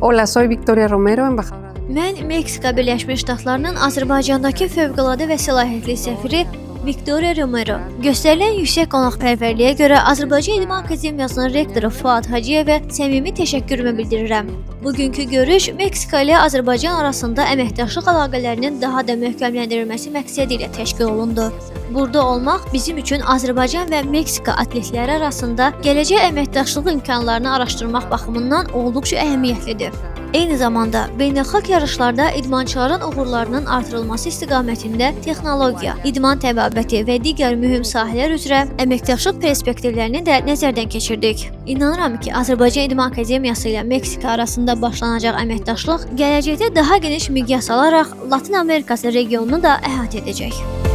Hola, soy Victoria Romero, embajadora de... Mən Meksika Birləşmiş Ştatlarının Azərbaycandakı fövqəladə və səlahiyyətli səfiri Victoria Romero. Göstərilən yüksək qonaqpərvərliyə görə Azərbaycan İdman Akademiyasının rektoru Fuad Hacıyevə səmimi təşəkkürümü bildirirəm. Bugünkü görüş Meksika ilə Azərbaycan arasında əməkdaşlıq əlaqələrinin daha da möhkəmləndirilməsi məqsədi ilə təşkil olundu. Burada olmaq bizim üçün Azərbaycan və Meksika atletləri arasında gələcək əməkdaşlıq imkanlarını araşdırmaq baxımından olduqca əhəmiyyətlidir. Eyni zamanda beynəlxalq yarışlarda idmançıların uğurlarının artırılması istiqamətində texnologiya, idman təbabəti və digər mühüm sahələr üzrə əməkdaşlıq perspektivlərini də nəzərdən keçirdik. İnanıram ki, Azərbaycan İdman Akademiyası ilə Meksika arasında başlanacaq əməkdaşlıq gələcəkdə daha geniş miqyas alaraq Latin Amerikası regionunu da əhatə edəcək.